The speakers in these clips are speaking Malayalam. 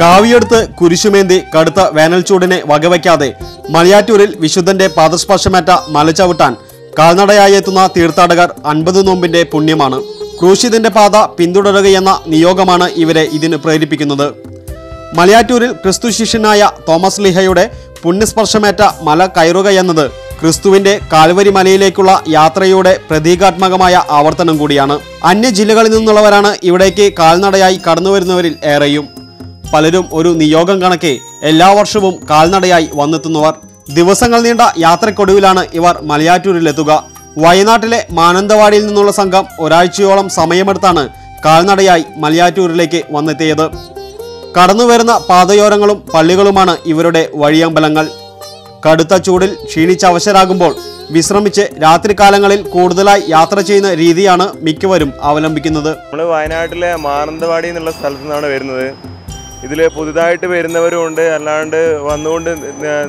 കാവിയെടുത്ത് കുരിശുമേന്തി കടുത്ത വേനൽച്ചൂടിനെ വകവയ്ക്കാതെ മലയാറ്റൂരിൽ വിശുദ്ധന്റെ പാദസ്പർശമേറ്റ മലചവിട്ടാൻ കാൽനടയായി എത്തുന്ന തീർത്ഥാടകർ 50 നോമ്പിന്റെ പുണ്യമാണ്. ക്രൂശിതന്റെ പാത പിന്തുടരുകയെന്ന നിയോഗമാണ് ഇവരെ ഇതിന് പ്രേരിപ്പിക്കുന്നത്. മലയാറ്റൂരിൽ ക്രിസ്തു ശിഷ്യനായ തോമസ് ലീഹയുടെ പുണ്യസ്പർശമേറ്റ മല കയറുകയെന്നത് ക്രിസ്തുവിന്റെ കാൽവരി മലയിലേക്കുള്ള യാത്രയുടെ പ്രതീകാത്മകമായ ആവർത്തനം കൂടിയാണ്. അന്യ ജില്ലകളിൽ നിന്നുള്ളവരാണ് ഇവിടേക്ക് കാൽനടയായി കടന്നുവരുന്നവരിൽ ഏറെയും. പലരും ഒരു നിയോഗം കണക്കെ എല്ലാ വർഷവും കാൽനടയായി വന്നെത്തുന്നവർ. ദിവസങ്ങൾ നീണ്ട യാത്രക്കൊടുവിലാണ് ഇവർ മലയാറ്റൂരിലെത്തുക. വയനാട്ടിലെ മാനന്തവാടിയിൽ നിന്നുള്ള സംഘം ഒരാഴ്ചയോളം സമയമെടുത്താണ് കാൽനടയായി മലയാറ്റൂരിലേക്ക് വന്നെത്തിയത്. കടന്നുവരുന്ന പാതയോരങ്ങളും പള്ളികളുമാണ് ഇവരുടെ വഴിയമ്പലങ്ങൾ. കടുത്ത ചൂടിൽ ക്ഷീണിച്ചവശരാകുമ്പോൾ വിശ്രമിച്ച് രാത്രികാലങ്ങളിൽ കൂടുതലായി യാത്ര ചെയ്യുന്ന രീതിയാണ് മിക്കവരും അവലംബിക്കുന്നത്. നമ്മൾ വയനാട്ടിലെ മാനന്തവാടി എന്നുള്ള സ്ഥലത്തു നിന്നാണ് വരുന്നത്. ഇതിൽ പുതുതായിട്ട് വരുന്നവരുമുണ്ട്, അല്ലാണ്ട്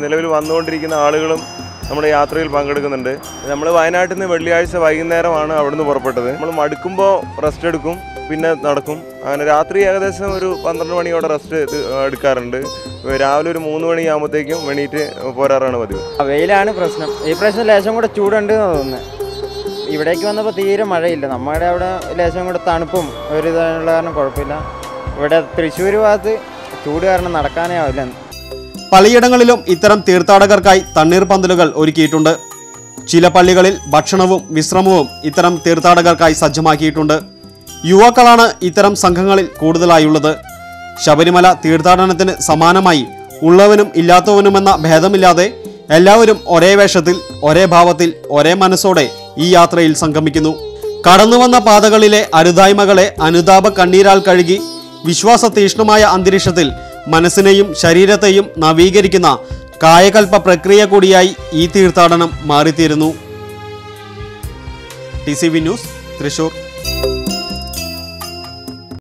നിലവിൽ വന്നുകൊണ്ടിരിക്കുന്ന ആളുകളും നമ്മുടെ യാത്രയിൽ പങ്കെടുക്കുന്നുണ്ട്. നമ്മൾ വയനാട്ടിൽ നിന്ന് വെള്ളിയാഴ്ച വൈകുന്നേരമാണ് അവിടുന്ന് പുറപ്പെട്ടത്. നമ്മൾ മടുക്കുമ്പോൾ റെസ്റ്റ് എടുക്കും, പിന്നെ നടക്കും. അങ്ങനെ രാത്രി ഏകദേശം ഒരു 12 മണിയോടെ റെസ്റ്റ് എടുക്കാറുണ്ട്. രാവിലെ ഒരു 3 മണിയാകുമ്പോഴത്തേക്കും എണീറ്റ് പോരാറാണ് പതിവ്. വെയിലാണ് പ്രശ്നം. ഈ പ്രാവശ്യം ലേശം കൂടെ ചൂടുണ്ട് എന്ന് തോന്നുന്നത്. ഇവിടേക്ക് വന്നപ്പോൾ തീരെ മഴയില്ല. നമ്മുടെ അവിടെ ലേശം കൂടെ തണുപ്പും ഒരു ഇതുള്ള കാരണം കുഴപ്പമില്ല. ഇവിടെ തൃശ്ശൂർ ഭാഗത്ത് ചൂട് കാരണം നടക്കാനേ ആവില്ല. പലയിടങ്ങളിലും ഇത്തരം തീർത്ഥാടകർക്കായി തണ്ണീർ പന്തലുകൾ ഒരുക്കിയിട്ടുണ്ട്. ചില പള്ളികളിൽ ഭക്ഷണവും വിശ്രമവും ഇത്തരം തീർത്ഥാടകർക്കായി സജ്ജമാക്കിയിട്ടുണ്ട്. യുവാക്കളാണ് ഇത്തരം സംഘങ്ങളിൽ കൂടുതലായുള്ളത്. ശബരിമല തീർത്ഥാടനത്തിന് സമാനമായി ഉള്ളവനും ഇല്ലാത്തവനുമെന്ന ഭേദമില്ലാതെ എല്ലാവരും ഒരേ വേഷത്തിൽ, ഒരേ ഭാവത്തിൽ, ഒരേ മനസ്സോടെ ഈ യാത്രയിൽ സംഗമിക്കുന്നു. കടന്നുവന്ന പാതകളിലെ അരുതായ്മകളെ അനുതാപ കണ്ണീരാൽ കഴുകി വിശ്വാസ തീഷ്ണമായ അന്തരീക്ഷത്തിൽ മനസ്സിനെയും ശരീരത്തെയും നവീകരിക്കുന്ന കായകൽപ്പ പ്രക്രിയ കൂടിയായി ഈ തീർത്ഥാടനം മാറിത്തീരുന്നു. TCV news, Thrissur.